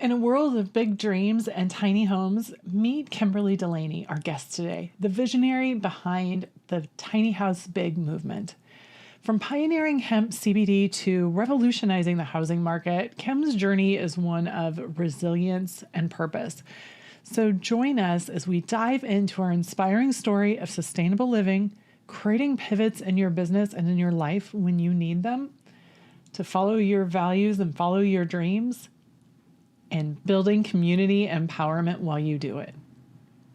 In a world of big dreams and tiny homes, meet Kimberly Delaney, our guest today, the visionary behind the Tiny House Big movement. From pioneering hemp CBD to revolutionizing the housing market, Kim's journey is one of resilience and purpose. So join us as we dive into our inspiring story of sustainable living, creating pivots in your business and in your life when you need them, to follow your values and follow your dreams, and building community empowerment while you do it.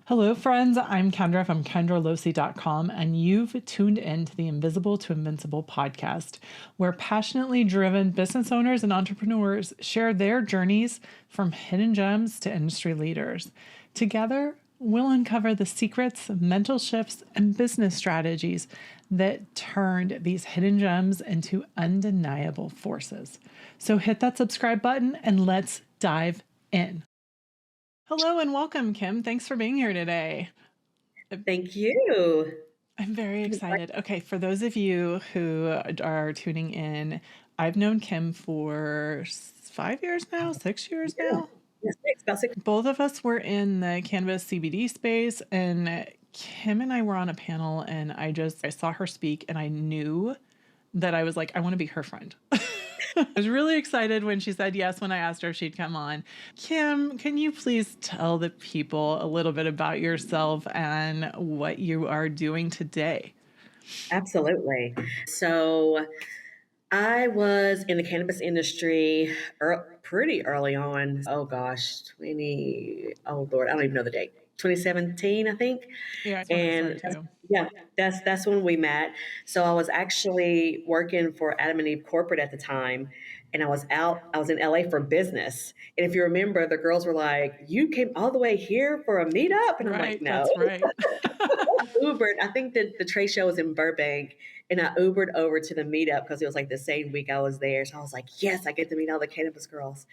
Hello, friends. I'm Kendra from KendraLosee.com, and you've tuned in to the Invisible to Invincible podcast, where passionately driven business owners and entrepreneurs share their journeys from hidden gems to industry leaders. Together, we'll uncover the secrets, mental shifts, and business strategies that turned these hidden gems into undeniable forces. So hit that subscribe button and let's dive in. Hello and welcome, Kim. Thanks for being here today. Thank you. I'm very excited. Okay, for those of you who are tuning in, I've known Kim for 5 years now, 6 years now. Yes, about 6. Both of us were in the cannabis CBD space, and Kim and I were on a panel, and I saw her speak, and I knew that I was like, I want to be her friend. I was really excited when she said yes when I asked her if she'd come on. Kim, can you please tell the people a little bit about yourself and what you are doing today? Absolutely. So I was in the cannabis industry pretty early on. Oh gosh, oh Lord, I don't even know the date. 2017, I think. Yeah, that's when I started too. Yeah, that's when we met. So I was actually working for Adam and Eve Corporate at the time, and I was in LA for business. And if you remember, the girls were like, "You came all the way here for a meetup?" And I'm like, "No." That's right. Ubered. I think that the trade show was in Burbank, and I Ubered over to the meetup because it was like the same week I was there. So I was like, yes, I get to meet all the cannabis girls.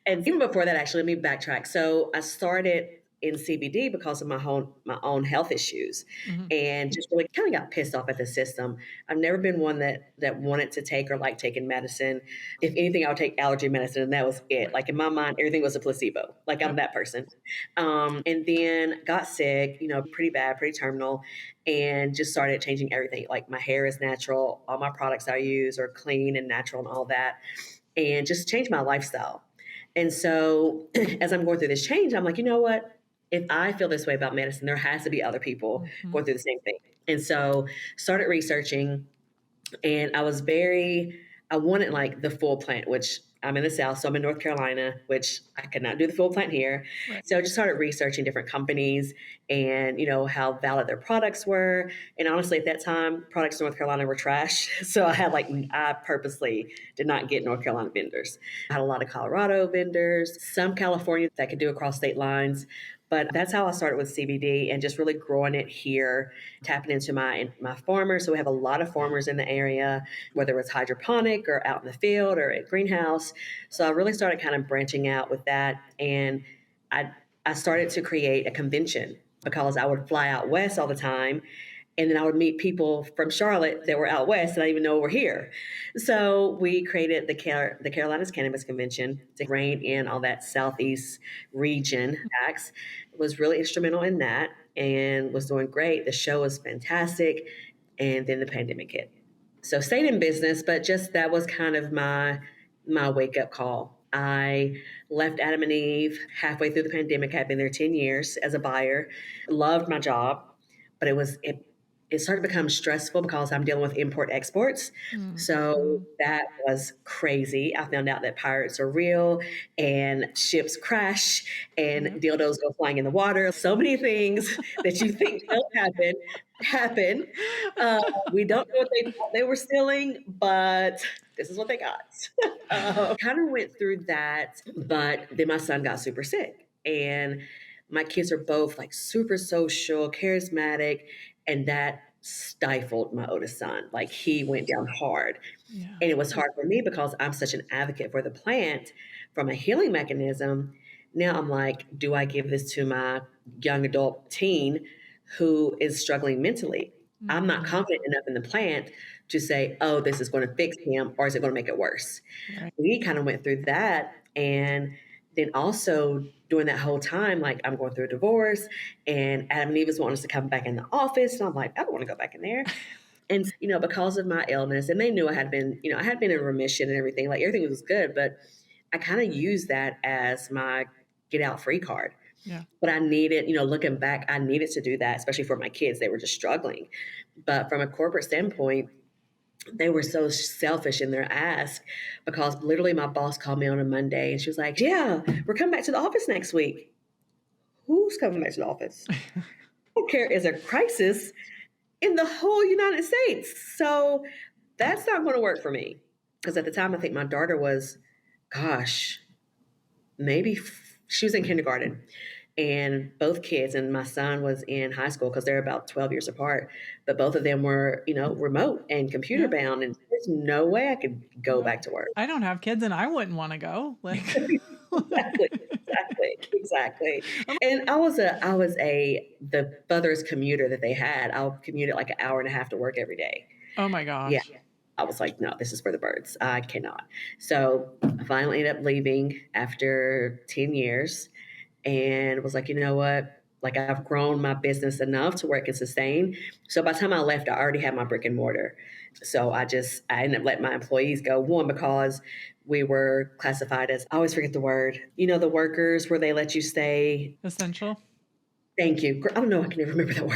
And even before that, actually, let me backtrack. So I started in CBD because of my own health issues, and just really kind of got pissed off at the system. I've never been one that wanted to take or like taking medicine. If anything, I would take allergy medicine, and that was it. Like in my mind, everything was a placebo. Like I'm that person. And then got sick, pretty bad, pretty terminal, and just started changing everything. Like my hair is natural, all my products I use are clean and natural and all that, and just changed my lifestyle. And so as I'm going through this change, I'm like, you know what? If I feel this way about medicine, there has to be other people going through the same thing. And so started researching, and I wanted like the full plant, which I'm in the South, so I'm in North Carolina, which I could not do the full plant here. Right. So I just started researching different companies and, how valid their products were. And honestly, at that time, products in North Carolina were trash. So I purposely did not get North Carolina vendors. I had a lot of Colorado vendors, some California that could do across state lines. But that's how I started with CBD and just really growing it here, tapping into my farmers. So we have a lot of farmers in the area, whether it's hydroponic or out in the field or at greenhouse. So I really started kind of branching out with that. And I started to create a convention because I would fly out west all the time. And then I would meet people from Charlotte that were out west and I didn't even know were here. So we created the Carolinas Cannabis Convention to rein in all that Southeast region tax. Was really instrumental in that and was doing great. The show was fantastic. And then the pandemic hit. So stayed in business, but just that was kind of my wake up call. I left Adam and Eve halfway through the pandemic. Had been there 10 years as a buyer. Loved my job, but it started to become stressful because I'm dealing with import exports. So that was crazy. I found out that pirates are real and ships crash and dildos go flying in the water. So many things that you think don't happen. We don't know what they thought they were stealing, but this is what they got. Kind of went through that, but then my son got super sick. And my kids are both like super social, charismatic, and that stifled my oldest son. Like he went down hard. Yeah. And it was hard for me because I'm such an advocate for the plant from a healing mechanism. Now I'm like, do I give this to my young adult teen who is struggling mentally? I'm not confident enough in the plant to say, oh, this is going to fix him, or is it going to make it worse? Right. We kind of went through that, and then also during that whole time, like I'm going through a divorce and Adam and Eve is wanting us to come back in the office. And I'm like, I don't want to go back in there. And, because of my illness, and they knew I had been in remission and everything, like everything was good, but I kind of used that as my get out free card. Yeah. But I needed, looking back, I needed to do that, especially for my kids. They were just struggling. But from a corporate standpoint, they were so selfish in their ask because literally my boss called me on a Monday and she was like, yeah, we're coming back to the office next week. Who's coming back to the office? Healthcare is a crisis in the whole United States. So that's not going to work for me. Because at the time, I think my daughter was, gosh, maybe she was in kindergarten. And both kids, and my son was in high school because they're about 12 years apart. But both of them were, remote and computer bound. And there's no way I could go back to work. I don't have kids and I wouldn't want to go. Like Exactly. And I was the furthest commuter that they had. I'll commute it like an hour and a half to work every day. Oh my gosh. Yeah. I was like, no, this is for the birds. I cannot. So I finally ended up leaving after 10 years and was like, you know what? Like I've grown my business enough to where it can sustain. So by the time I left, I already had my brick and mortar. So I ended up letting my employees go. One, because we were classified as, I always forget the word, the workers where they let you stay. Essential. Thank you. I don't know. I can never remember that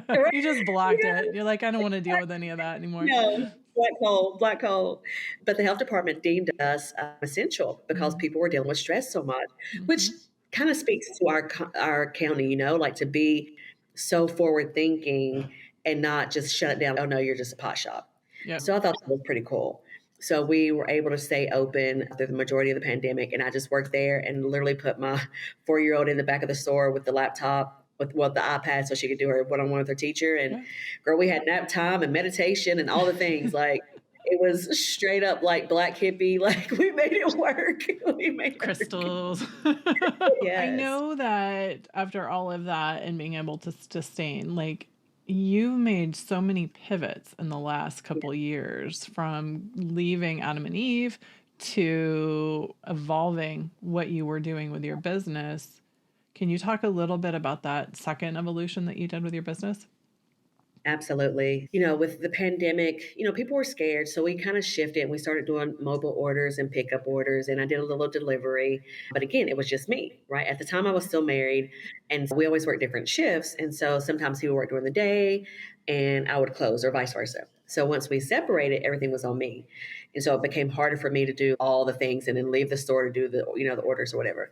word. You just blocked it. You're like, I don't want to deal with any of that anymore. No, black hole. But the health department deemed us essential because people were dealing with stress so much, which kind of speaks to our county, like to be so forward thinking and not just shut it down. Oh no, you're just a pot shop. Yep. So I thought that was pretty cool. So we were able to stay open through the majority of the pandemic. And I just worked there and literally put my 4-year-old in the back of the store with the laptop, with the iPad so she could do her one-on-one with her teacher. And girl, we had nap time and meditation and all the things. Like it was straight up like black hippie. Like we made it work. We made crystals. Yes. I know that after all of that and being able to sustain, like you made so many pivots in the last couple of years from leaving Adam and Eve to evolving what you were doing with your business. Can you talk a little bit about that second evolution that you did with your business? Absolutely. With the pandemic, people were scared. So we kind of shifted and we started doing mobile orders and pickup orders. And I did a little delivery. But again, it was just me, right? At the time, I was still married. And we always worked different shifts. And so sometimes he would work during the day and I would close or vice versa. So once we separated, everything was on me. And so it became harder for me to do all the things and then leave the store to do the orders or whatever.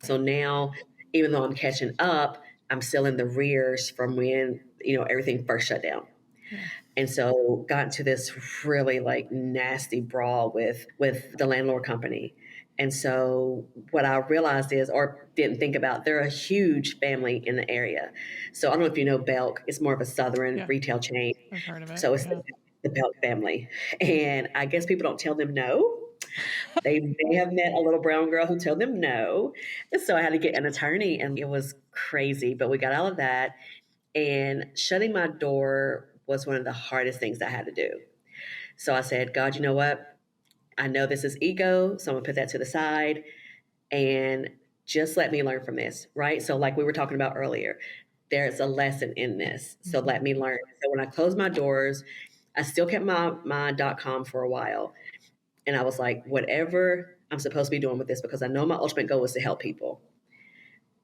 So now, even though I'm catching up, I'm still in the rears from when, everything first shut down. Yeah. And so got into this really like nasty brawl with the landlord company. And so what I realized is, or didn't think about, they're a huge family in the area. So I don't know if you know Belk. It's more of a Southern retail chain. I've heard of it. So it's the Belk family. And I guess people don't tell them no. They may have met a little brown girl who told them no. And so I had to get an attorney and it was crazy, but we got out of that. And shutting my door was one of the hardest things I had to do. So I said, God, you know what? I know this is ego, so I'm gonna put that to the side and just let me learn from this, right? So like we were talking about earlier, there's a lesson in this. So let me learn. So when I closed my doors, I still kept my .com for a while. And I was like, whatever I'm supposed to be doing with this, because I know my ultimate goal is to help people.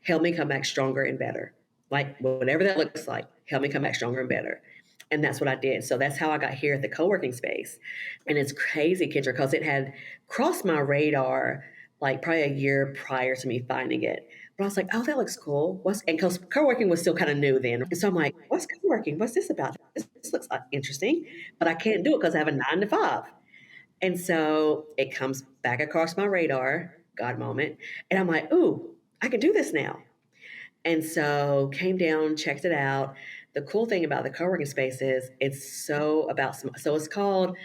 Help me come back stronger and better. Like whatever that looks like, help me come back stronger and better. And that's what I did. So that's how I got here at the co-working space. And it's crazy, Kendra, because it had crossed my radar like probably a year prior to me finding it. But I was like, oh, that looks cool. And because co-working was still kind of new then. And so I'm like, what's co-working? What's this about? This looks interesting, but I can't do it because I have a 9 to 5. And so it comes back across my radar, God moment. And I'm like, ooh, I can do this now. And so came down, checked it out. The cool thing about the co-working space is it's so it's called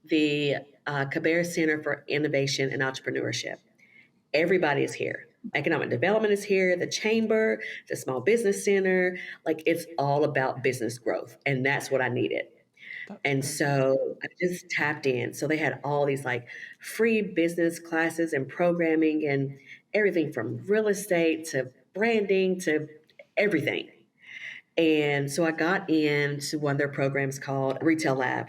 the Caber Center for Innovation and Entrepreneurship. Everybody is here. Economic development is here, the chamber, the small business center. Like it's all about business growth. And that's what I needed. And so I just tapped in. So they had all these like free business classes and programming and everything from real estate to branding to everything. And so I got into one of their programs called Retail Lab.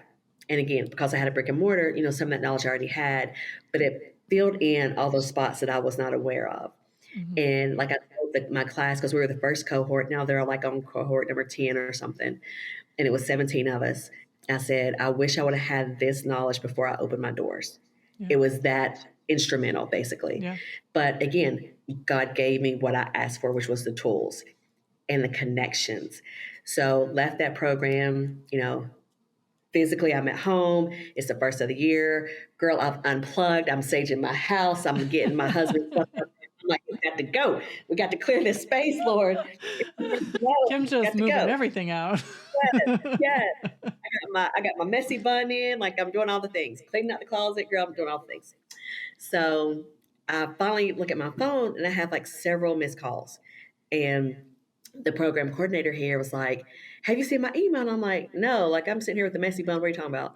And again, because I had a brick and mortar, some of that knowledge I already had, but it filled in all those spots that I was not aware of. Mm-hmm. And like I told my class, because we were the first cohort, now they're like on cohort number 10 or something. And it was 17 of us. I said, I wish I would have had this knowledge before I opened my doors. Yeah. It was that instrumental, basically. Yeah. But again, God gave me what I asked for, which was the tools and the connections. So left that program, physically I'm at home. It's the first of the year. Girl, I've unplugged. I'm saging my house. I'm getting my husband stuff. I'm like, we got to go. We got to clear this space, Lord. Kim's just moving everything out. Yes. I got my messy bun in. Like I'm doing all the things. Cleaning out the closet, girl. I'm doing all the things. So I finally look at my phone and I have like several missed calls. And the program coordinator here was like, have you seen my email? And I'm like, no, like I'm sitting here with the messy bun. What are you talking about?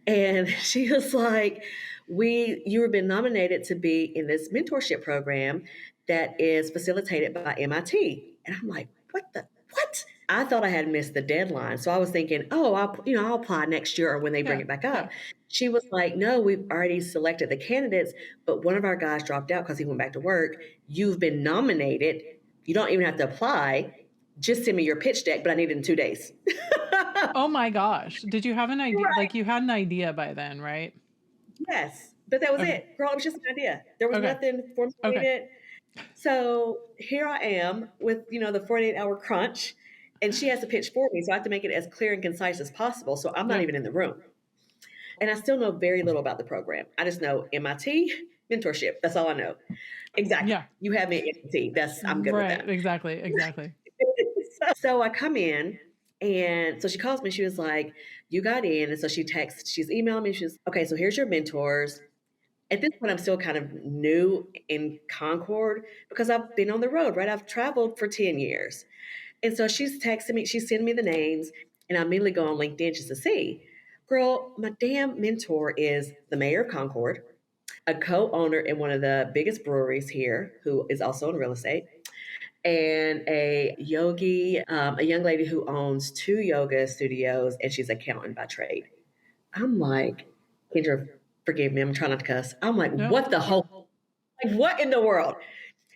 And she was like, you were been nominated to be in this mentorship program that is facilitated by MIT. And I'm like, what? I thought I had missed the deadline. So I was thinking, I'll apply next year or when they bring it back up. Yeah. She was like, no, we've already selected the candidates, but one of our guys dropped out because he went back to work. You've been nominated. You don't even have to apply. Just send me your pitch deck, but I need it in 2 days. Oh my gosh. Did you have an idea? Right. Like you had an idea by then, right? Yes, but that was it. Girl, it was just an idea. There was nothing formulated. Okay. So here I am with, the 48-hour crunch, and she has to pitch for me. So I have to make it as clear and concise as possible. So I'm not even in the room. And I still know very little about the program. I just know MIT, mentorship. That's all I know. Exactly. Yeah. You have me at MIT. I'm good with that. Exactly. So I come in, and so she calls me. She was like, you got in. And so she's emailing me. She's okay, so here's your mentors. At this point, I'm still kind of new in Concord because I've been on the road, right? I've traveled for 10 years. And so she's texting me, she's sending me the names, and I immediately go on LinkedIn just to see. Girl, my damn mentor is the mayor of Concord, a co-owner in one of the biggest breweries here, who is also in real estate, and a yogi, a young lady who owns 2 yoga studios, and she's an accountant by trade. I'm like, Kendra, forgive me, I'm trying not to cuss. I'm like, what the whole, like, what in the world?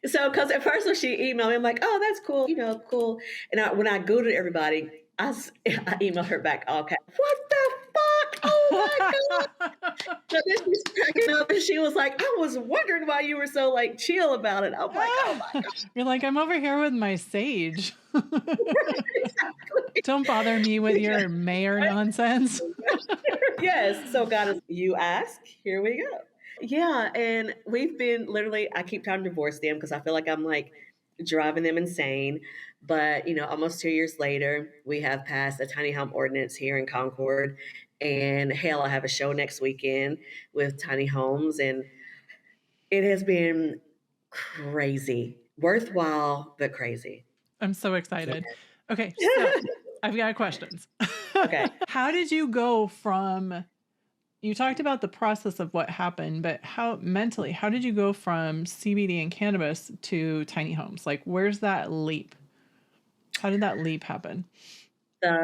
So, because at first when she emailed me, I'm like, oh, that's cool, cool. And when I Googled everybody, I emailed her back all caps. What the fuck? Oh my God. So then she's cracking up and she was like, I was wondering why you were so like chill about it. I'm like, oh my God. You're like, I'm over here with my sage. Exactly. Don't bother me with your mayor nonsense. Yes. So God is, you ask, here we go. Yeah. And we've been literally, I keep trying to divorce them because I feel like I'm like driving them insane. But, almost 2 years later, we have passed a tiny home ordinance here in Concord. And hell, I have a show next weekend with tiny homes. And it has been crazy, worthwhile, but crazy. I'm so excited. Yeah. Okay. So I've got questions. Okay. How did you go from, you talked about the process of what happened, but how did you go from CBD and cannabis to tiny homes? Like, where's that leap? How did that leap happen?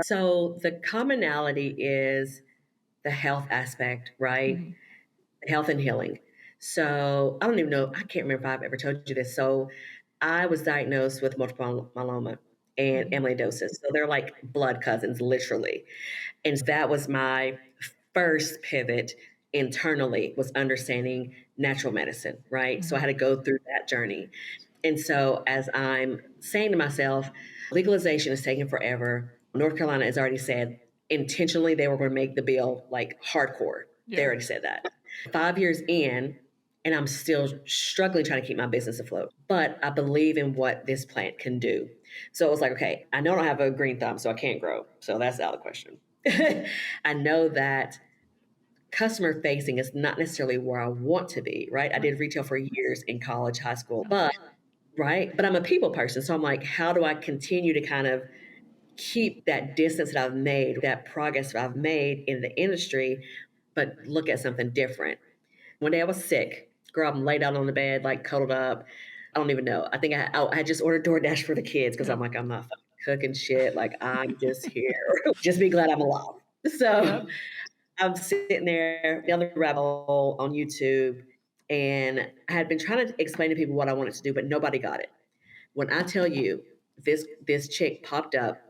So the commonality is the health aspect, right? Mm-hmm. Health and healing. So I don't even know, I can't remember if I've ever told you this. So I was diagnosed with multiple myeloma and amyloidosis. So they're like blood cousins, literally. And that was my first pivot internally, was understanding natural medicine, right? Mm-hmm. So I had to go through that journey. And so as I'm saying to myself, legalization is taking forever. North Carolina has already said intentionally they were going to make the bill like hardcore. Yeah. They already said that. 5 years in, and I'm still struggling trying to keep my business afloat. But I believe in what this plant can do. So it was like, okay, I know I don't have a green thumb, so I can't grow. So that's out of the question. I know that customer facing is not necessarily where I want to be, right? I did retail for years in college, high school, but I'm a people person. So I'm like, how do I continue to kind of keep that distance that I've made, that progress that I've made in the industry, but look at something different. One day I was sick. Girl, I'm laid out on the bed, like cuddled up. I don't even know. I think I just ordered DoorDash for the kids because I'm like, I'm not fucking cooking shit. Like, I'm just here. Just be glad I'm alive. So Yep. I'm sitting there down the rabbit hole on YouTube, and I had been trying to explain to people what I wanted to do, but nobody got it. When I tell you this chick popped up,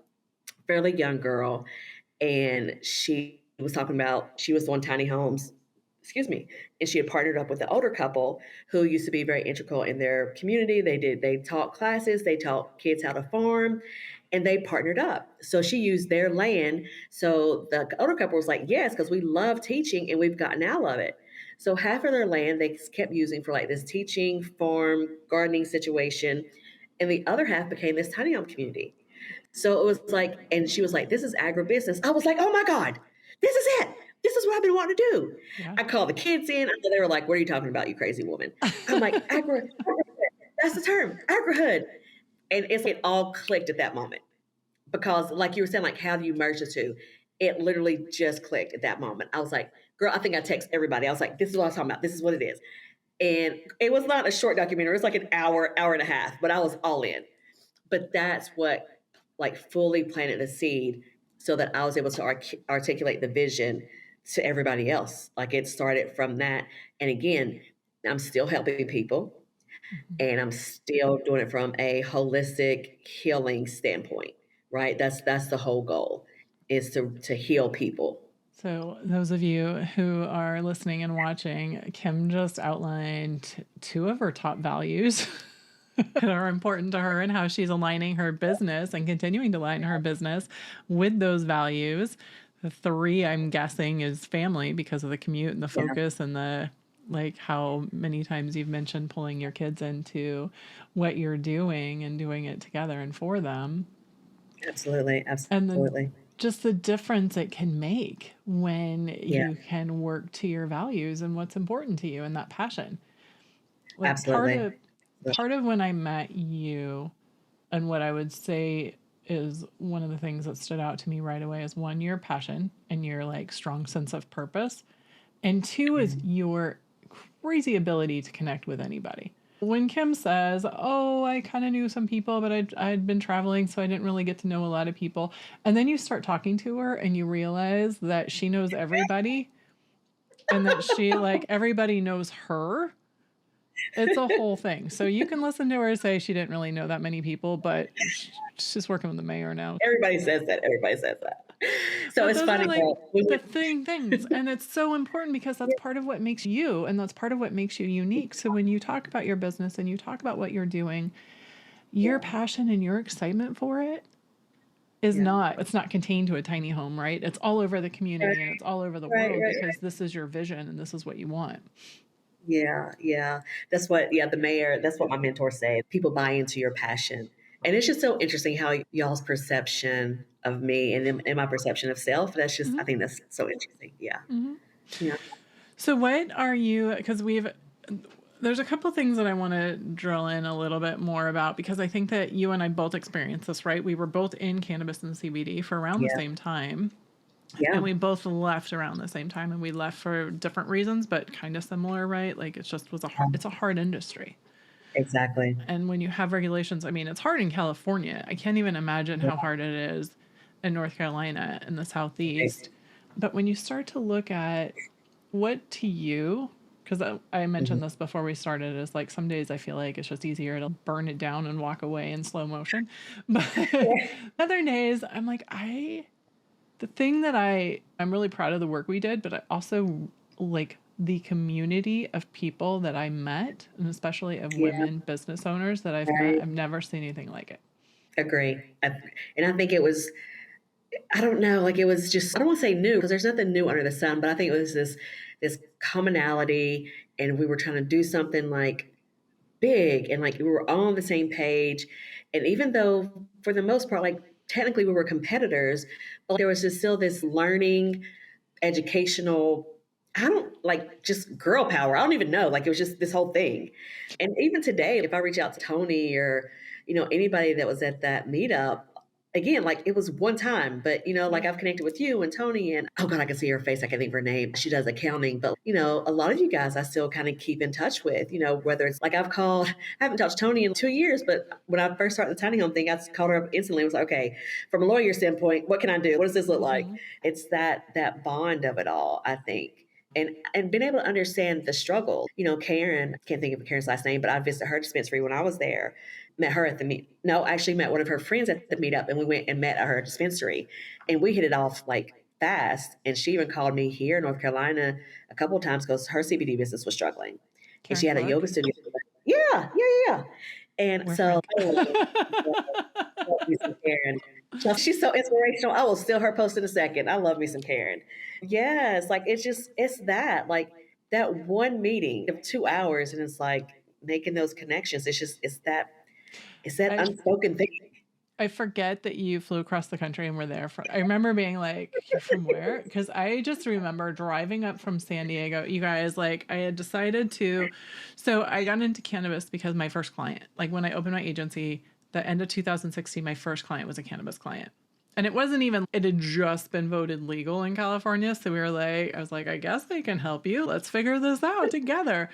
fairly young girl, and she was talking about she was on tiny homes, excuse me, and she had partnered up with an older couple who used to be very integral in their community. They taught classes, they taught kids how to farm, and they partnered up. So she used their land. So the older couple was like, yes, because we love teaching and we've gotten out of it. So half of their land they kept using for like this teaching, farm, gardening situation, and the other half became this tiny home community. So it was like, and she was like, this is agribusiness. I was like, oh my God, this is it. This is what I've been wanting to do. Yeah. I called the kids in. They were like, what are you talking about, you crazy woman? I'm like, that's the term, agrihood. And it's like it all clicked at that moment. Because like you were saying, like, how do you merge the two? It literally just clicked at that moment. I was like, girl, I think I text everybody. I was like, this is what I was talking about. This is what it is. And it was not a short documentary. It was like an hour and a half, but I was all in. But that's what like fully planted the seed so that I was able to articulate the vision to everybody else. Like it started from that. And again, I'm still helping people and I'm still doing it from a holistic healing standpoint, right? That's the whole goal is to heal people. So those of you who are listening and watching, Kim just outlined two of her top values that are important to her and how she's aligning her business and continuing to align her business with those values. The three, I'm guessing, is family because of the commute and the focus and the like how many times you've mentioned pulling your kids into what you're doing and doing it together and for them. Absolutely. And then Absolutely. just the difference it can make when you can work to your values and what's important to you and that passion. Like Absolutely. part of when I met you and what I would say is one of the things that stood out to me right away is one, your passion and your like strong sense of purpose. And two is your crazy ability to connect with anybody. When Kim says, oh, I kind of knew some people, but I'd been traveling, so I didn't really get to know a lot of people. And then you start talking to her and you realize that she knows everybody and that she, like, everybody knows her. It's a whole thing. So you can listen to her say she didn't really know that many people, but she's working with the mayor now. Everybody says that. So but it's those funny. are like the things. And it's so important because that's part of what makes you and that's part of what makes you unique. So when you talk about your business and you talk about what you're doing, your passion and your excitement for it is it's not contained to a tiny home, right? It's all over the community and it's all over the world because this is your vision and this is what you want. Yeah. That's what, the mayor, that's what my mentor said. People buy into your passion. And it's just so interesting how y'all's perception of me and my perception of self, that's just, I think that's so interesting. Yeah. Yeah. So what are you, because there's a couple things that I want to drill in a little bit more about because I think that you and I both experienced this, right? We were both in cannabis and CBD for around the same time. Yeah. And we both left around the same time and we left for different reasons, but kind of similar, right? Like it's a hard industry. Exactly. And when you have regulations, I mean, it's hard in California. I can't even imagine how hard it is in North Carolina and the Southeast. But when you start to look at what to you, because I mentioned this before we started, is like some days I feel like it's just easier to burn it down and walk away in slow motion. But other days I'm like, the thing that I'm really proud of the work we did, but I also like the community of people that I met, and especially of women business owners that I've met. I've never seen anything like it. Agree. And I think it was, I don't know, like it was just, I don't want to say new because there's nothing new under the sun, but I think it was this commonality and we were trying to do something like big and like we were all on the same page. And even though for the most part, like technically we were competitors, but there was just still this learning, educational, I don't like just girl power. I don't even know. Like it was just this whole thing. And even today, if I reach out to Tony or, anybody that was at that meetup, again, like it was one time, but like I've connected with you and Tony and oh God, I can see her face. I can't think of her name. She does accounting, but a lot of you guys I still kind of keep in touch with, whether it's like I haven't touched Tony in 2 years, but when I first started the tiny home thing, I called her up instantly and was like, okay, from a lawyer standpoint, what can I do? What does this look like? It's that bond of it all, I think. And being able to understand the struggle. Karen, can't think of Karen's last name, but I visited her dispensary when I was there. Met her at the meet. No, actually met one of her friends at the meetup, and we went and met at her dispensary, and we hit it off like fast. And she even called me here in North Carolina a couple of times because her CBD business was struggling, and she had a yoga studio. Yeah. And so, love me some Karen. She's so inspirational. I will steal her post in a second. I love me some Karen. Yes, like it's that like that one meeting of 2 hours, and it's like making those connections. It's that unspoken thing. I forget that you flew across the country and were there I remember being like, you're from where? Because I just remember driving up from San Diego. You guys, like, I had decided so I got into cannabis because my first client, like when I opened my agency, the end of 2016, my first client was a cannabis client. And it had just been voted legal in California. So I was like, I guess I can help you. Let's figure this out together.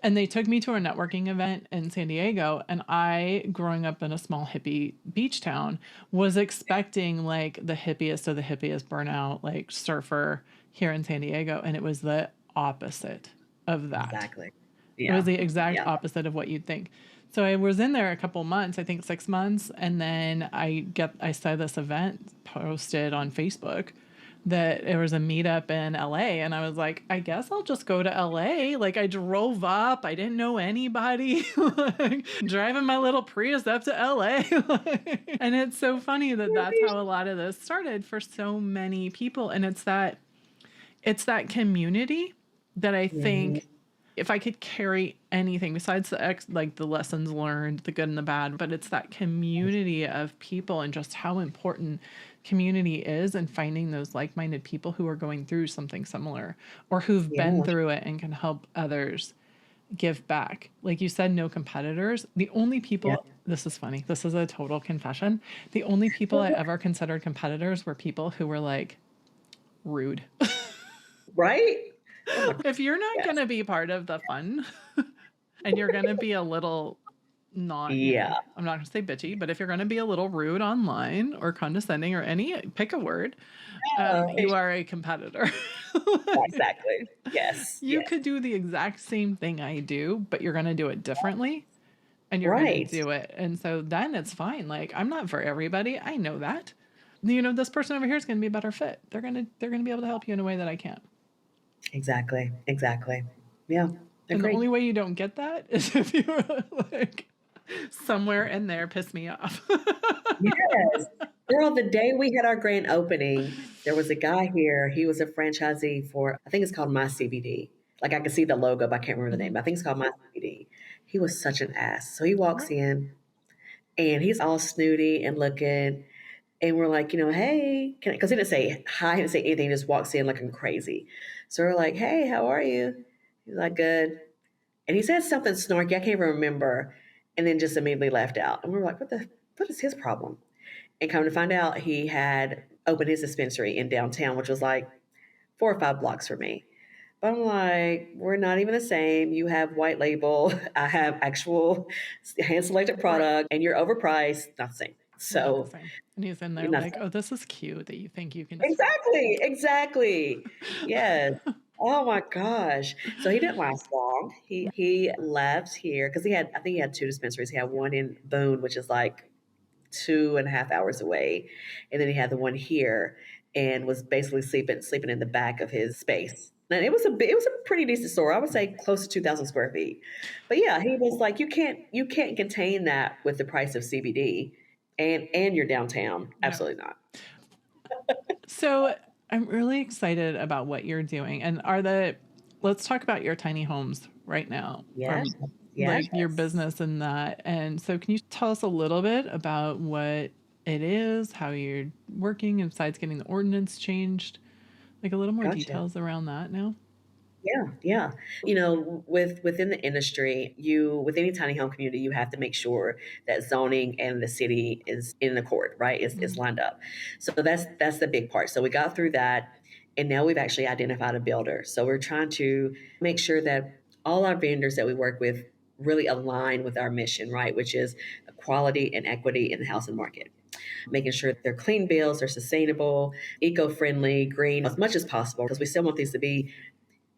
And they took me to a networking event in San Diego. And I, growing up in a small hippie beach town, was expecting like the hippiest of the hippiest burnout, like surfer here in San Diego. And it was the opposite of that. Exactly. Yeah. It was the exact opposite of what you'd think. So I was in there a couple months, I think 6 months. And then I saw this event posted on Facebook that there was a meetup in LA, and I was like, I guess I'll just go to LA. Like I drove up, I didn't know anybody, like, driving my little Prius up to LA. And it's so funny that that's how a lot of this started for so many people. And it's that community that I think if I could carry anything besides the lessons learned, the good and the bad, but it's that community of people and just how important community is, and finding those like-minded people who are going through something similar or who've been through it and can help others give back. Like you said, no competitors. The only people, this is funny, this is a total confession. The only people I ever considered competitors were people who were like rude. Right? If you're not going to be part of the fun and you're going to be a little I'm not going to say bitchy, but if you're going to be a little rude online or condescending or pick a word, you are a competitor. Exactly. Yes. You could do the exact same thing I do, but you're going to do it differently, and you're going to do it. And so then it's fine. Like, I'm not for everybody. I know that. This person over here is going to be a better fit. They're going to be able to help you in a way that I can't. Exactly. Yeah. And the only way you don't get that is if you're like somewhere in there piss me off. Yes. Girl, the day we had our grand opening, there was a guy here. He was a franchisee for, I think it's called My CBD. Like I can see the logo, but I can't remember the name. But I think it's called My CBD. He was such an ass. So he walks in and he's all snooty and looking. And we're like, hey, because he didn't say hi, he didn't say anything. He just walks in looking crazy. So we're like, hey, how are you? He's like, good. And he said something snarky. I can't even remember. And then just immediately left out. And we were like, what is his problem? And come to find out, he had opened his dispensary in downtown, which was like 4 or 5 blocks from me. But I'm like, we're not even the same. You have white label. I have actual hand-selected product, and you're overpriced. Not the same. So, and he's in there like, oh, this is cute that you think you can. Exactly. Yes. Oh my gosh. So he didn't last long. He left here because I think he had 2 dispensaries. He had one in Boone, which is like 2.5 hours away. And then he had the one here and was basically sleeping in the back of his space. And it was a pretty decent store. I would say close to 2,000 square feet. But yeah, he was like, you can't contain that with the price of CBD and you're downtown. Absolutely not. So I'm really excited about what you're doing. And let's talk about your tiny homes right now. Yes. Like your business and that. And so can you tell us a little bit about what it is, how you're working, and besides getting the ordinance changed, like a little more details around that now? Yeah, yeah. Within the industry, with any tiny home community, you have to make sure that zoning and the city is in accord, right? Is Mm-hmm. lined up. So that's the big part. So we got through that, and now we've actually identified a builder. So we're trying to make sure that all our vendors that we work with really align with our mission, right? Which is equality and equity in the housing market, making sure they're clean builds, they're sustainable, eco-friendly, green as much as possible, because we still want these to be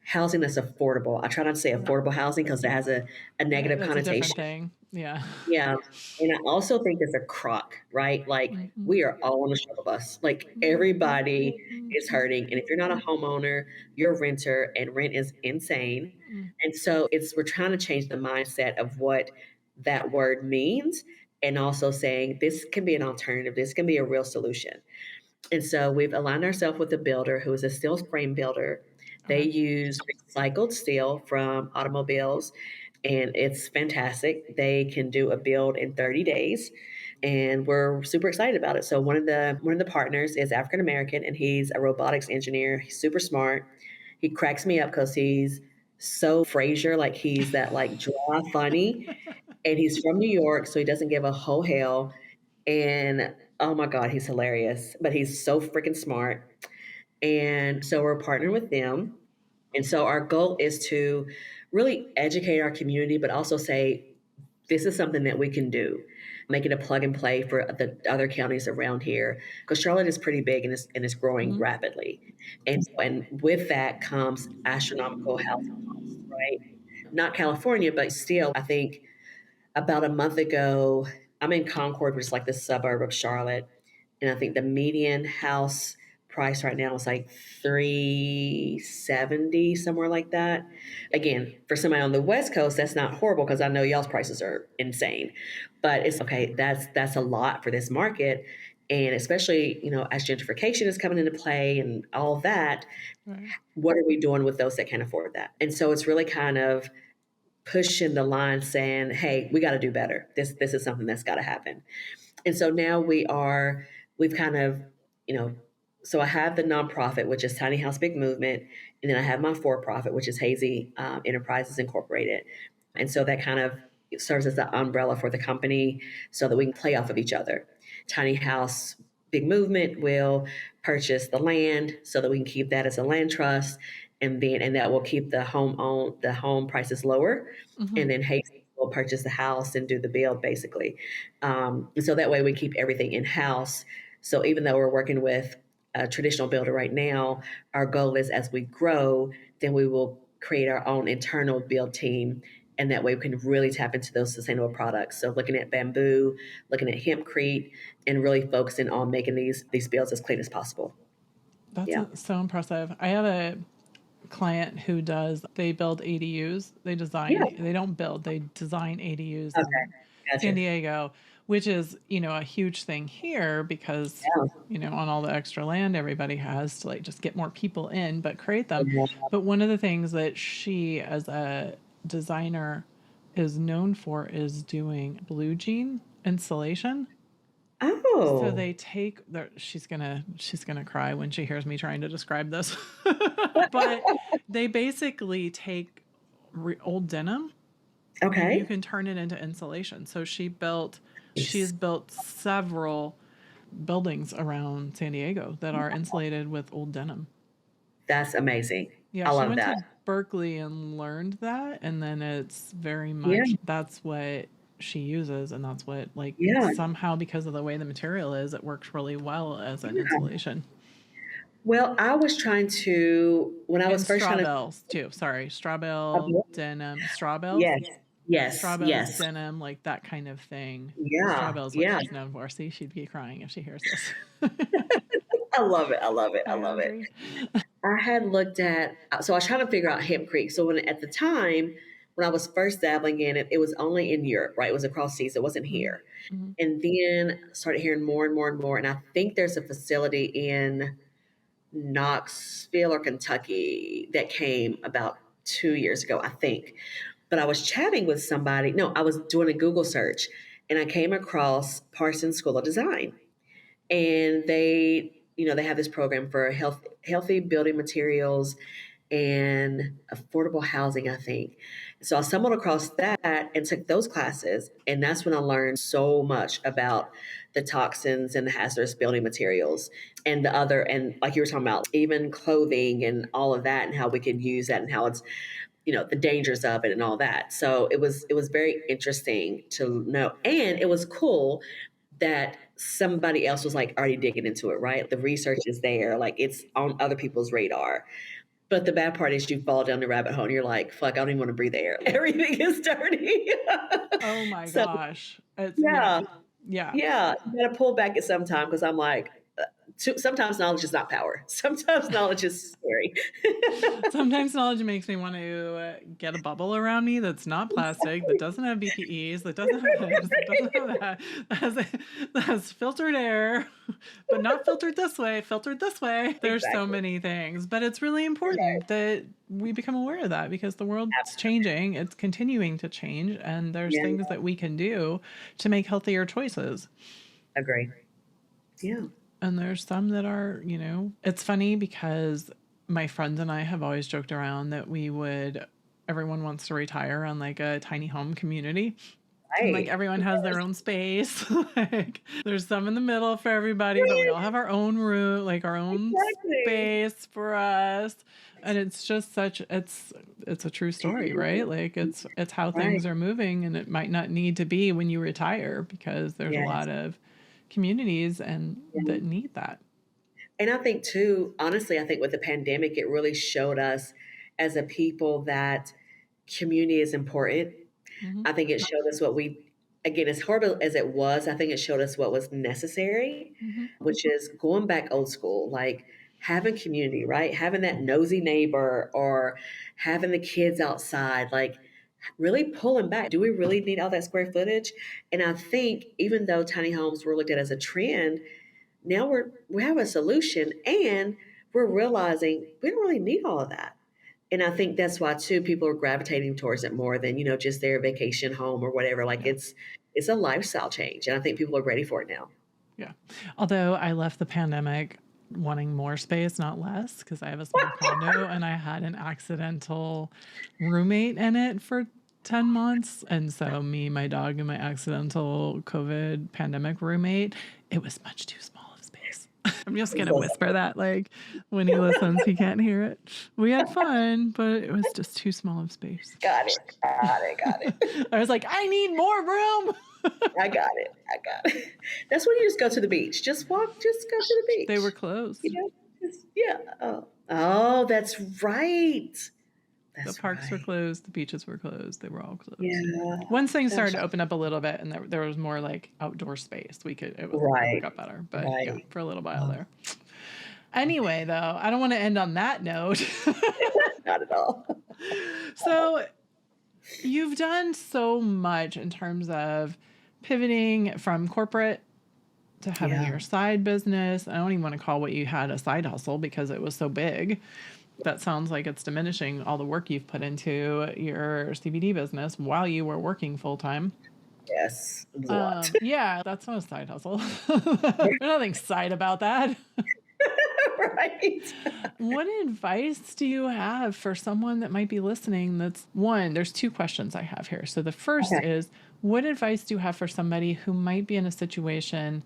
housing that's affordable. I try not to say affordable housing because that has a negative That's a different connotation. thing. Yeah. Yeah. And I also think it's a crock, right? Like Mm-hmm. we are all on the struggle bus. Like everybody is hurting. And if you're not a homeowner, you're a renter and rent is insane. And so we're trying to change the mindset of what that word means and also saying this can be an alternative. This can be a real solution. And so we've aligned ourselves with a builder who is a steel frame builder. They Okay. use recycled steel from automobiles, and it's fantastic. They can do a build in 30 days, and we're super excited about it. So one of the partners is African American, and he's a robotics engineer. He's super smart. He cracks me up because he's so Frasier, like he's that like dry funny, and he's from New York, so he doesn't give a whole hell. And oh my God, he's hilarious, but he's so freaking smart. And so we're partnering with them. And so our goal is to really educate our community, but also say, this is something that we can do. Make it a plug and play for the other counties around here. Because Charlotte is pretty big and is growing Mm-hmm. rapidly. And with that comes astronomical housing costs, right? Not California, but still, I think about a month ago, I'm in Concord, which is like the suburb of Charlotte, and I think the median house price right now is like 370, somewhere like that. Again, for somebody on the West Coast, that's not horrible because I know y'all's prices are insane. But it's okay, that's a lot for this market. And especially, as gentrification is coming into play and all of that, Right. what are we doing with those that can't afford that? And so it's really kind of pushing the line saying, hey, we got to do better. This is something that's got to happen. And so now we've kind of, you know, so I have the nonprofit, which is Tiny House Big Movement, and then I have my for-profit, which is Hazy Enterprises Incorporated. And so that kind of serves as the umbrella for the company so that we can play off of each other. Tiny House Big Movement will purchase the land so that we can keep that as a land trust, and that will keep the home prices lower, Mm-hmm. and then Hazy will purchase the house and do the build basically. And so that way we keep everything in house. So even though we're working with a traditional builder right now, our goal is as we grow, then we will create our own internal build team. And that way we can really tap into those sustainable products. So looking at bamboo, looking at hempcrete, and really focusing on making these builds as clean as possible. That's Yeah. so impressive. I have a client who they build ADUs. Yeah. They don't build, they design ADUs Okay. in San Gotcha. Diego, which is, a huge thing here because, Yeah. on all the extra land everybody has to like just get more people in, but create them. Yeah. But one of the things that she, as a designer, is known for is doing blue jean insulation. So Oh. they take she's gonna cry when she hears me trying to describe this. But they basically take old denim and you Okay. can turn it into insulation. So she's built several buildings around San Diego that are insulated with old denim. That's amazing. Yeah, I she love went that. to Berkeley and learned that, and then it's very Yeah. much that's what she uses, and that's what like Yeah. somehow because of the way the material is, it works really well as an Yeah. insulation. Well, I was trying to when I And was first straw trying to. bales too. Sorry, straw bale denim, straw bales, Yes. Yes. straw bales Yes. denim, like that kind of thing. Straw Yeah. bale is what Yeah. she's known for. See, she'd be crying if she hears this. I love it. I love it. I I love it. agree. I had looked at, so I was trying to figure out Hemp Creek. So at the time, when I was first dabbling in it, it was only in Europe, right? It was across seas. It wasn't here. Mm-hmm. And then started hearing more and more and more. And I think there's a facility in Knoxville or Kentucky that came about 2 years ago, I think. But I was chatting with somebody. No, I was doing a Google search and I came across Parsons School of Design. And they have this program for healthy building materials. and affordable housing, I think. So I stumbled across that and took those classes. And that's when I learned so much about the toxins and the hazardous building materials and the other, and like you were talking about, even clothing and all of that and how we could use that and how it's, the dangers of it and all that. So it was very interesting to know. And it was cool that somebody else was like already digging into it, right? The research is there, like it's on other people's radar. But the bad part is you fall down the rabbit hole and you're like, fuck, I don't even want to breathe air. Everything is dirty. Oh my So gosh. It's, yeah, yeah. yeah, you gotta pull back at some time because I'm like, sometimes knowledge is not power. Sometimes knowledge is scary. Sometimes knowledge makes me want to get a bubble around me that's not plastic, that doesn't have BPEs, that doesn't have this, that doesn't have that has filtered air, but not filtered this way, filtered this way. There's so Exactly. many things, but it's really important that we become aware of that because the world's changing. It's continuing to change, and there's Yeah, things that we can do to make healthier choices. agree. Yeah. And there's some that are, it's funny because my friends and I have always joked around that everyone wants to retire on like a tiny home community. And like Right. everyone has their own space. Like there's some in the middle for everybody, but we all have our own room, like our own Exactly. space for us. And it's just it's a true story, right? Like it's how Right. things are moving, and it might not need to be when you retire because there's a Yes. lot of communities and Yeah. that need that. And I think too, honestly, I think with the pandemic, it really showed us as a people that community is important. Mm-hmm. I think it showed us again, as horrible as it was, I think it showed us what was necessary, Mm-hmm. which is going back old school, like having community, right? Having that nosy neighbor or having the kids outside, like really pulling back. Do we really need all that square footage? And I think even though tiny homes were looked at as a trend, now we have a solution and we're realizing we don't really need all of that. And I think that's why too people are gravitating towards it more than, just their vacation home or whatever. Like Yeah. it's a lifestyle change. And I think people are ready for it now. Yeah. Although I left the pandemic wanting more space, not less, because I have a small condo and I had an accidental roommate in it for 10 months. And so me, my dog, and my accidental COVID pandemic roommate, it was much too small of space. I'm just going to whisper that, like when he listens, he can't hear it. We had fun, but it was just too small of space. Got it. I was like, I need more room. I got it. That's when you just go to the beach. Just go to the beach. They were closed. Yeah. Oh, that's right. The parks were closed. The beaches were closed. They were all closed. Yeah. Once things started to open up a little bit and there was more like outdoor space, it got better. But yeah, for a little while there. Anyway, though, I don't want to end on that note. Not at all. So you've done so much in terms of pivoting from corporate to having your side business. I don't even want to call what you had a side hustle because it was so big. That sounds like it's diminishing all the work you've put into your CBD business while you were working full time. Yes. It was a lot. Yeah, that's not a side hustle. There's nothing side about that. Right. What advice do you have for someone that might be listening? There's two questions I have here. So the first is, what advice do you have for somebody who might be in a situation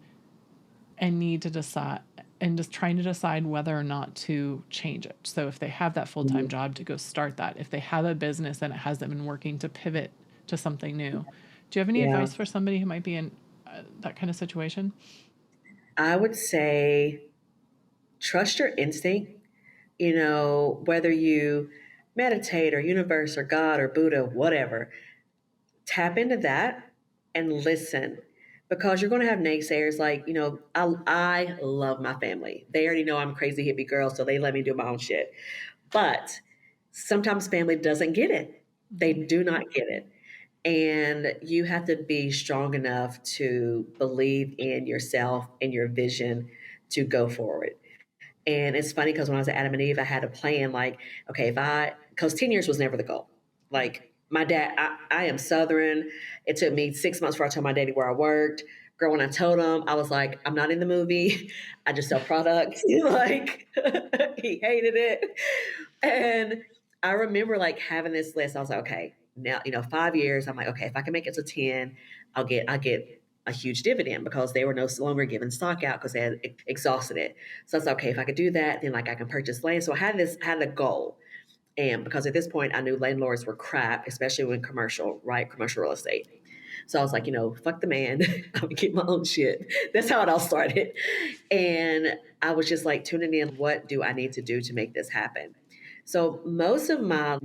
and need to decide and just trying to decide whether or not to change it? So if they have that full-time job, to go start that. If they have a business and it hasn't been working, to pivot to something new. Do you have any advice for somebody who might be in that kind of situation? I would say trust your instinct. Whether you meditate or universe or God or Buddha, whatever, tap into that and listen, because you're going to have naysayers. Like, I love my family. They already know I'm a crazy hippie girl, so they let me do my own shit. But sometimes family doesn't get it. They do not get it. And you have to be strong enough to believe in yourself and your vision to go forward. And it's funny because when I was at Adam and Eve, I had a plan like, okay, because 10 years was never the goal. Like my dad, I am Southern. It took me 6 months before I told my daddy where I worked. Girl, when I told him, I was like, I'm not in the movie. I just sell products. Like, he hated it. And I remember like having this list. I was like, okay, now, 5 years. I'm like, okay, if I can make it to 10, I'll get a huge dividend because they were no longer giving stock out because they had exhausted it. So I was like, okay, if I could do that, then like I can purchase land. So I had a goal. And because at this point I knew landlords were crap, especially when commercial real estate. So I was like, fuck the man. I'm gonna get my own shit. That's how it all started. And I was just like tuning in, what do I need to do to make this happen? So most of my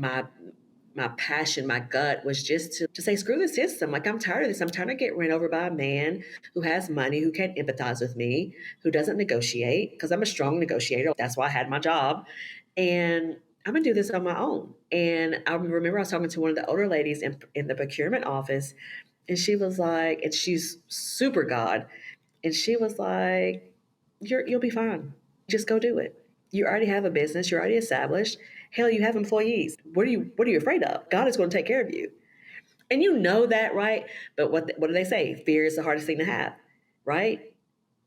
passion, my gut was just to say, screw the system. Like, I'm tired of this. I'm trying to get ran over by a man who has money, who can't empathize with me, who doesn't negotiate, because I'm a strong negotiator. That's why I had my job. And I'm going to do this on my own. And I remember I was talking to one of the older ladies in the procurement office, and she was like, and she's super God. And she was like, you'll be fine. Just go do it. You already have a business. You're already established. Hell, you have employees. What are you afraid of? God is going to take care of you. And you know that, right? But what do they say? Fear is the hardest thing to have, right?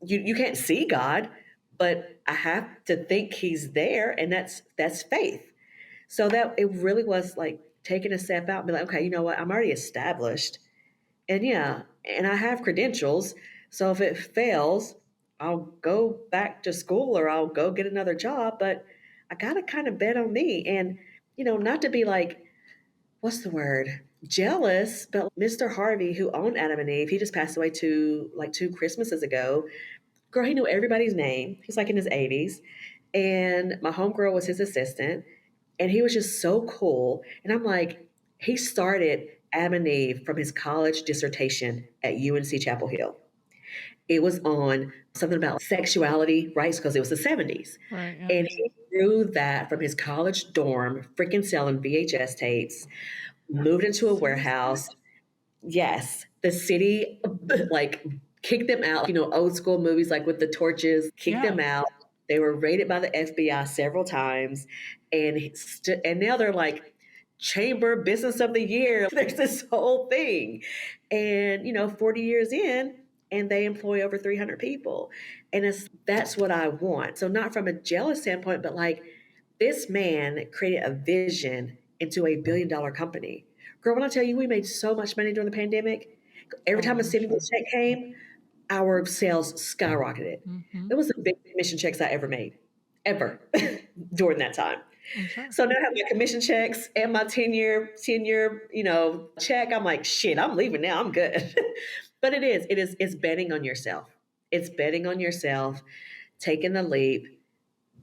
You can't see God, but I have to think He's there, and that's faith. So that it really was like taking a step out and be like, okay, you know what? I'm already established. And yeah, and I have credentials. So if it fails, I'll go back to school or I'll go get another job. But I got to kind of bet on me. And, not to be like, what's the word? Jealous. But Mr. Harvey, who owned Adam and Eve, he just passed away two Christmases ago. Girl, he knew everybody's name. He's like in his 80s. And my homegirl was his assistant. And he was just so cool. And I'm like, he started Adam and Eve from his college dissertation at UNC Chapel Hill. It was on something about sexuality, right? Because it was the 70s. Right. Yeah. And he grew that from his college dorm, freaking selling VHS tapes, moved into a warehouse. Yes, the city like kicked them out. Old school movies like with the torches, kicked them out. They were raided by the FBI several times, and now they're like Chamber Business of the Year. There's this whole thing, and 40 years in, and they employ over 300 people, and that's what I want. So not from a jealous standpoint, but like this man created a vision into a $1 billion company. Girl, when I tell you we made so much money during the pandemic, every time a stimulus check came, our sales skyrocketed. That was the biggest commission checks I ever made, ever, during that time. Sure. So now I have my commission checks and my 10-year, check. I'm like, shit, I'm leaving now. I'm good. But it's betting on yourself. It's betting on yourself, taking the leap.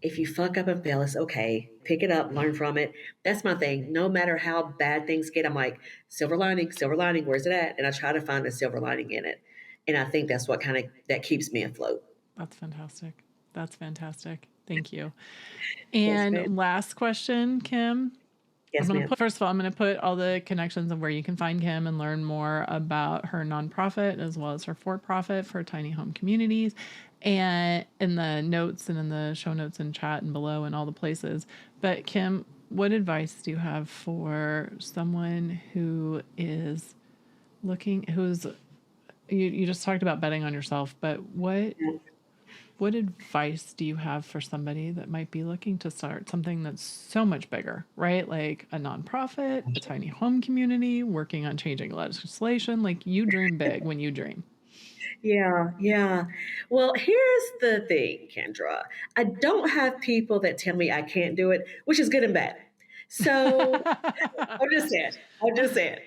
If you fuck up and fail, it's okay. Pick it up, learn from it. That's my thing. No matter how bad things get, I'm like, silver lining, where's it at? And I try to find a silver lining in it. And I think that's what that keeps me afloat. That's fantastic. Thank you. And yes, last question, Kim. Yes, ma'am. First of all, I'm going to put all the connections of where you can find Kim and learn more about her nonprofit as well as her for-profit for tiny home communities, and in the notes and in the show notes and chat and below and all the places. But Kim, what advice do you have for someone who is you just talked about betting on yourself, but what advice do you have for somebody that might be looking to start something that's so much bigger, right? Like a nonprofit, a tiny home community, working on changing legislation. Like, you dream big when you dream. Yeah. Well, here's the thing, Kendra. I don't have people that tell me I can't do it, which is good and bad. So I'm just saying.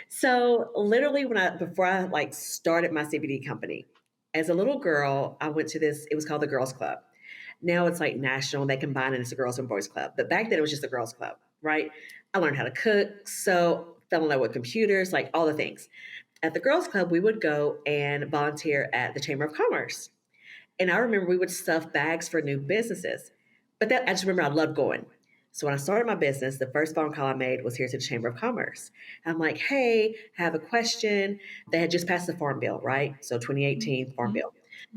So literally before I like started my CBD company, as a little girl, I went to it was called the Girls Club. Now it's like national, they combine it as a girls and boys club. But back then it was just the girls club, right? I learned how to cook, sew, fell in love with computers, like all the things. At the girls club, we would go and volunteer at the Chamber of Commerce. And I remember we would stuff bags for new businesses. But I just remember I loved going. So when I started my business, the first phone call I made was here to the Chamber of Commerce. I'm like, hey, I have a question. They had just passed the Farm Bill, right? So 2018 Farm Bill.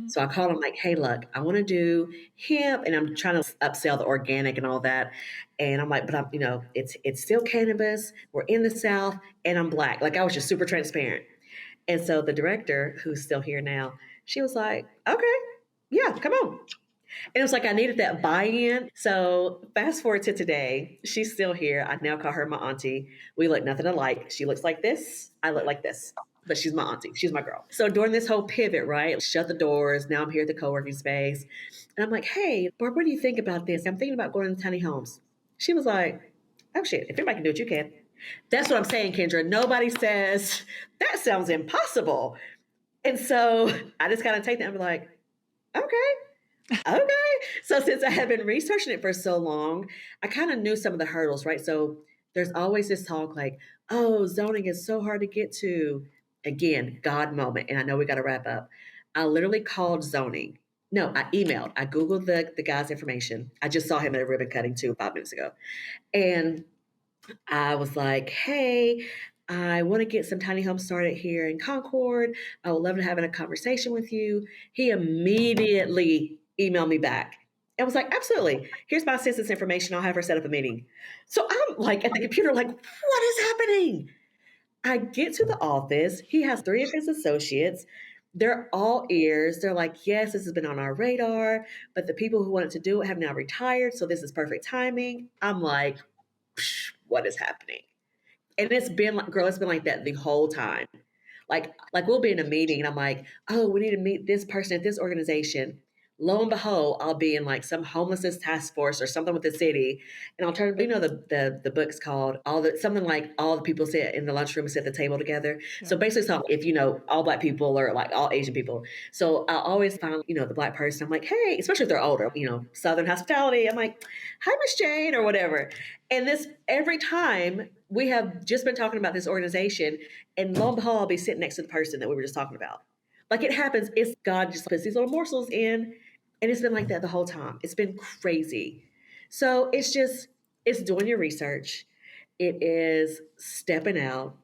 So I called them like, hey, look, I want to do hemp, and I'm trying to upsell the organic and all that. And I'm like, but it's still cannabis. We're in the South, and I'm Black. Like, I was just super transparent. And so the director, who's still here now, she was like, okay, yeah, come on. And it was like I needed that buy-in. So fast forward to today, she's still here. I now call her my auntie. We look nothing alike. She looks like this. I look like this. But she's my auntie. She's my girl. So during this whole pivot, right? Shut the doors. Now I'm here at the co-working space. And I'm like, hey, Barb, what do you think about this? I'm thinking about going to tiny homes. She was like, oh shit, if anybody can do it, you can. That's what I'm saying, Kendra. Nobody says that sounds impossible. And so I just kind of take that and be like, okay. Okay. So since I have been researching it for so long, I kind of knew some of the hurdles, right? So there's always this talk like, oh, zoning is so hard to get to. Again, God moment. And I know we got to wrap up. I literally called zoning. No, I emailed. I Googled the guy's information. I just saw him at a ribbon cutting too 5 minutes ago. And I was like, hey, I want to get some tiny homes started here in Concord. I would love to have a conversation with you. He immediately emailed me back. I was like, absolutely. Here's my assistant's information. I'll have her set up a meeting. So I'm like at the computer, like, what is happening? I get to the office. He has 3 of his associates. They're all ears. They're like, yes, this has been on our radar, but the people who wanted to do it have now retired. So this is perfect timing. I'm like, what is happening? And it's been like, girl, it's been like that the whole time. Like we'll be in a meeting and I'm like, oh, we need to meet this person at this organization. Lo and behold, I'll be in like some homelessness task force or something with the city. And I'll turn, the book's called something like all the people sit in the lunchroom and sit at the table together. Yeah. So basically it's not if all Black people or like all Asian people. So I'll always find, the Black person. I'm like, hey, especially if they're older, Southern hospitality. I'm like, hi, Miss Jane or whatever. And this every time we have just been talking about this organization and lo and behold, I'll be sitting next to the person that we were just talking about. Like it happens. It's God just puts these little morsels in. And it's been like that the whole time. It's been crazy. So it's doing your research. It is stepping out,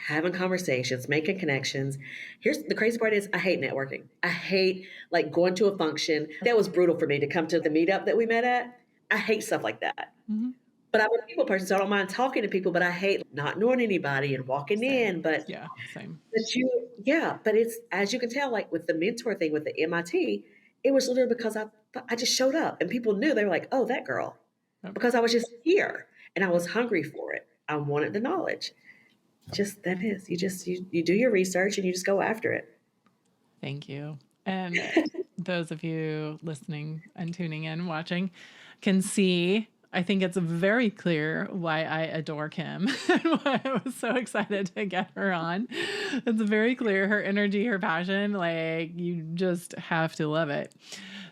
having conversations, making connections. Here's the crazy part is I hate networking. I hate like going to a function. That was brutal for me to come to the meetup that we met at. I hate stuff like that. Mm-hmm. But I'm a people person, so I don't mind talking to people, but I hate not knowing anybody and walking in. But yeah, same. But it's, as you can tell, like with the mentor thing with the MIT, it was literally because I just showed up and people knew. They were like, oh, that girl. Yep. Because I was just here and I was hungry for it. I wanted the knowledge. Just that is. You do your research and you just go after it. Thank you. And those of you listening and tuning in, watching, can see, I think it's very clear why I adore Kim and why I was so excited to get her on. It's very clear, her energy, her passion, like you just have to love it.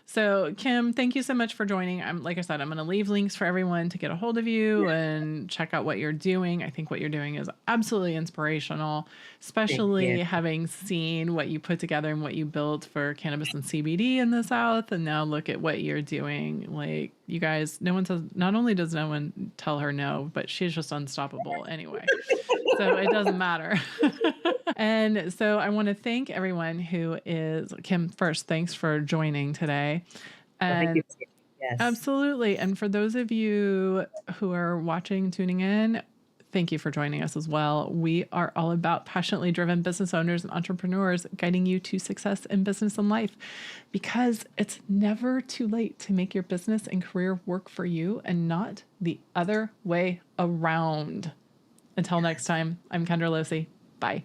So Kim, thank you so much for joining. Like I said, I'm going to leave links for everyone to get a hold of you and check out what you're doing. I think what you're doing is absolutely inspirational, especially having seen what you put together and what you built for cannabis and CBD in the South. And now look at what you're doing. Like you guys, not only does no one tell her no, but she's just unstoppable anyway. So it doesn't matter. And so I want to thank everyone who is, Kim, first, thanks for joining today. And thank you. Yes. Absolutely. And for those of you who are watching, tuning in, thank you for joining us as well. We are all about passionately driven business owners and entrepreneurs guiding you to success in business and life, because it's never too late to make your business and career work for you and not the other way around. Until next time, I'm Kendra Losee. Bye.